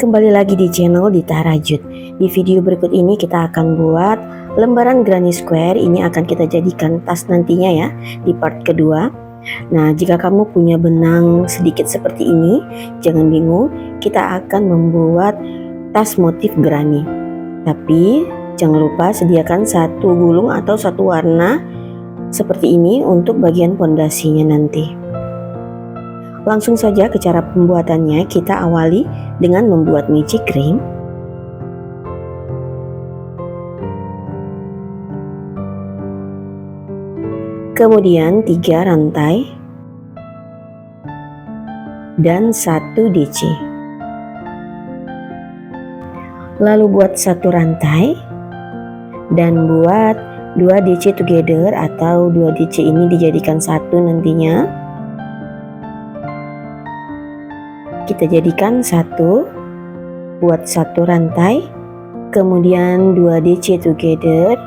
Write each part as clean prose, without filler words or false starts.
kembali lagi di channel Dita Rajut. Di video berikut ini kita akan buat lembaran granny square. Ini akan kita jadikan tas nantinya ya, di part kedua. Nah, jika kamu punya benang sedikit seperti ini, jangan bingung, kita akan membuat tas motif granny. Tapi jangan lupa sediakan satu gulung atau satu warna seperti ini untuk bagian pondasinya nanti. Langsung saja ke cara pembuatannya. Kita awali dengan membuat magic ring. Kemudian 3 rantai dan 1 DC. Lalu buat 1 rantai dan buat 2 DC together atau 2 DC ini dijadikan satu nantinya. Kita jadikan satu, buat 1 rantai, kemudian 2 DC together.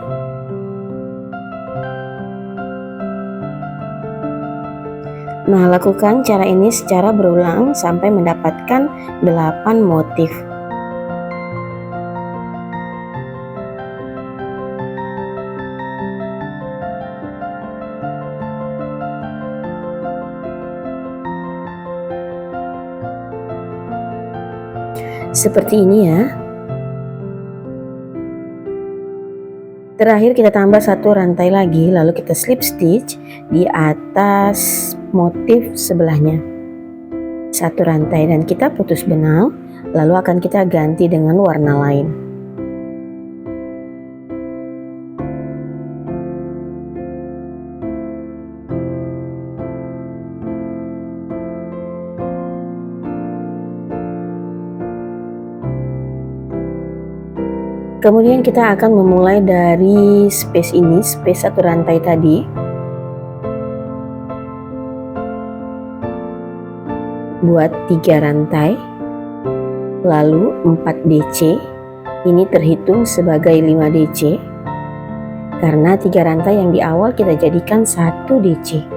Nah, lakukan cara ini secara berulang sampai mendapatkan 8 motif. Seperti ini ya. Terakhir kita tambah 1 rantai lagi, lalu kita slip stitch di atas motif sebelahnya. 1 rantai dan kita putus benang, lalu akan kita ganti dengan warna lain. Kemudian kita akan memulai dari space ini, space 1 rantai tadi. Buat 3 rantai, lalu 4 DC. Ini terhitung sebagai 5 DC karena 3 rantai yang di awal kita jadikan 1 DC.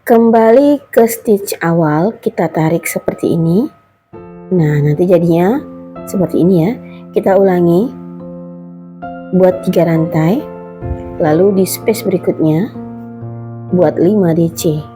Kembali ke stitch awal, kita tarik seperti ini. Nah, nanti jadinya seperti ini ya. Kita ulangi, buat 3 rantai, lalu di space berikutnya buat 5 DC.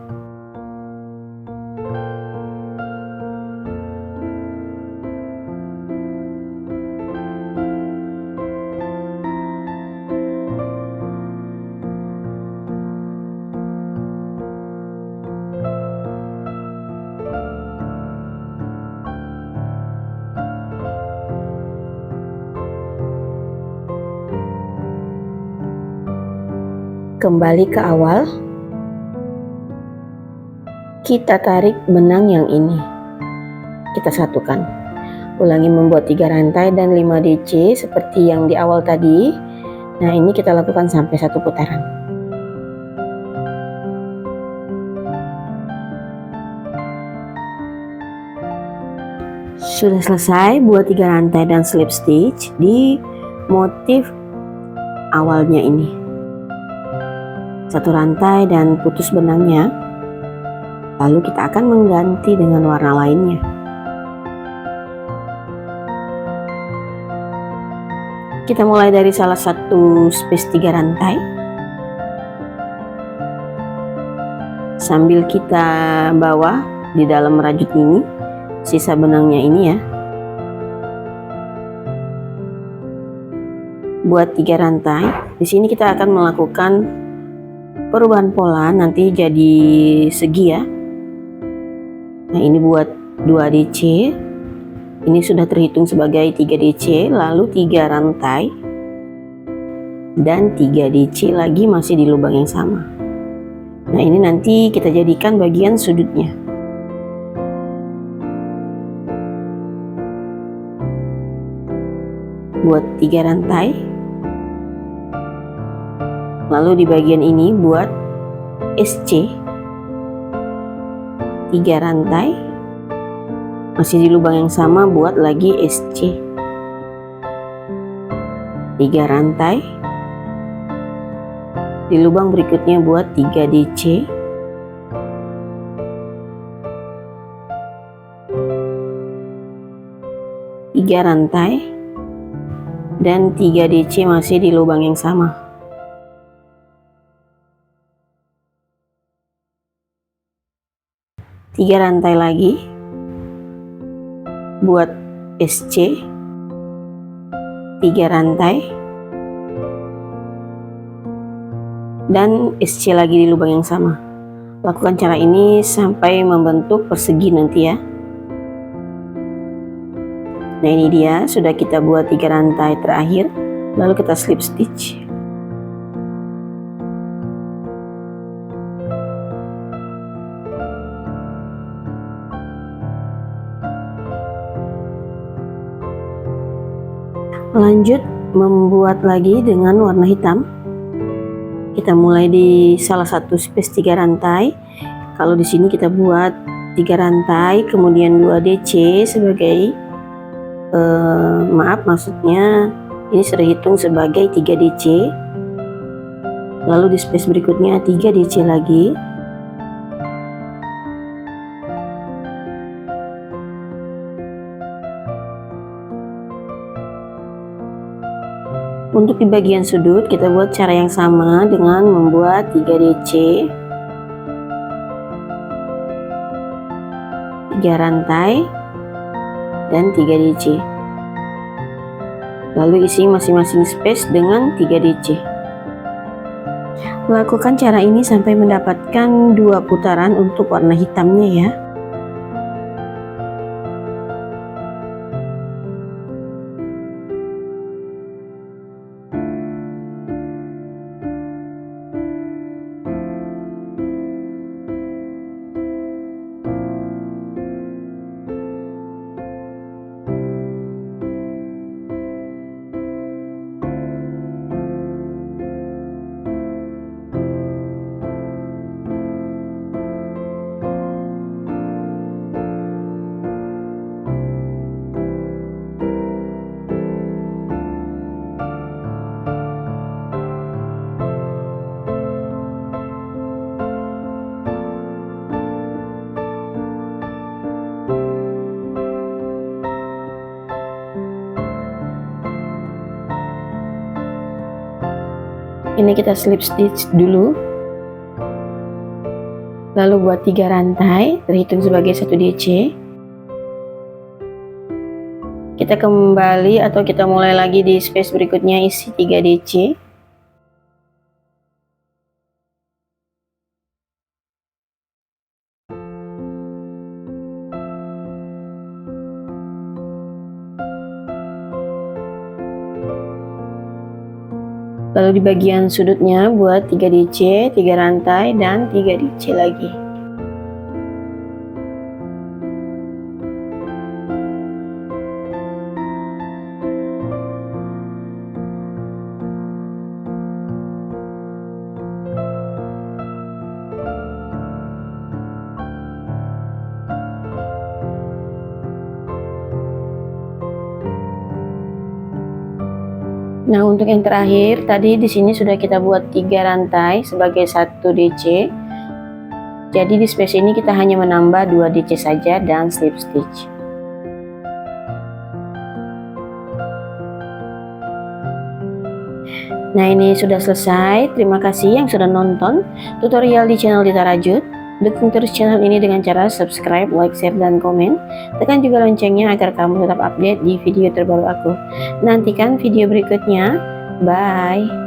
Kembali ke awal, kita tarik benang yang ini, kita satukan. Ulangi membuat 3 rantai dan 5 DC seperti yang di awal tadi. Nah, ini kita lakukan sampai 1 putaran. Sudah selesai buat 3 rantai dan slip stitch di motif awalnya ini. 1 rantai dan putus benangnya, lalu kita akan mengganti dengan warna lainnya. Kita mulai dari salah satu space 3 rantai sambil kita bawa di dalam rajut ini sisa benangnya ini ya. Buat 3 rantai, di sini kita akan melakukan perubahan pola, nanti jadi segi ya. Nah, ini buat 2 DC, ini sudah terhitung sebagai 3 DC, lalu 3 rantai dan 3 DC lagi masih di lubang yang sama. Nah, ini nanti kita jadikan bagian sudutnya. Buat 3 rantai, lalu di bagian ini buat SC 3 rantai, masih di lubang yang sama buat lagi SC. 3 rantai. Di lubang berikutnya buat 3 DC. 3 rantai dan 3 DC masih di lubang yang sama. Tiga rantai lagi buat SC, 3 rantai dan SC lagi di lubang yang sama. Lakukan cara ini sampai membentuk persegi nanti ya. Nah, ini dia, sudah kita buat 3 rantai terakhir, lalu kita slip stitch. Lanjut membuat lagi dengan warna hitam. Kita mulai di salah satu space 3 rantai. Kalau di sini kita buat 3 rantai, kemudian 2 DC sebagai maksudnya ini sudah hitung sebagai 3 DC. Lalu di space berikutnya 3 DC lagi. Untuk di bagian sudut kita buat cara yang sama dengan membuat 3 DC, 3 rantai dan 3 DC. Lalu isi masing-masing space dengan 3 DC. Lakukan cara ini sampai mendapatkan 2 putaran untuk warna hitamnya ya. Ini kita slip stitch dulu, lalu buat 3 rantai terhitung sebagai 1 DC. Kita kembali atau kita mulai lagi di space berikutnya, isi 3 DC. Lalu di bagian sudutnya buat 3 DC, 3 rantai dan 3 DC lagi. Nah, untuk yang terakhir tadi di sini sudah kita buat 3 rantai sebagai 1 DC. Jadi di space ini kita hanya menambah 2 DC saja dan slip stitch. Nah, ini sudah selesai. Terima kasih yang sudah nonton tutorial di channel Dita Rajut. Dukung terus channel ini dengan cara subscribe, like, share, dan komen. Tekan juga loncengnya agar kamu tetap update di video terbaru aku. Nantikan video berikutnya. Bye.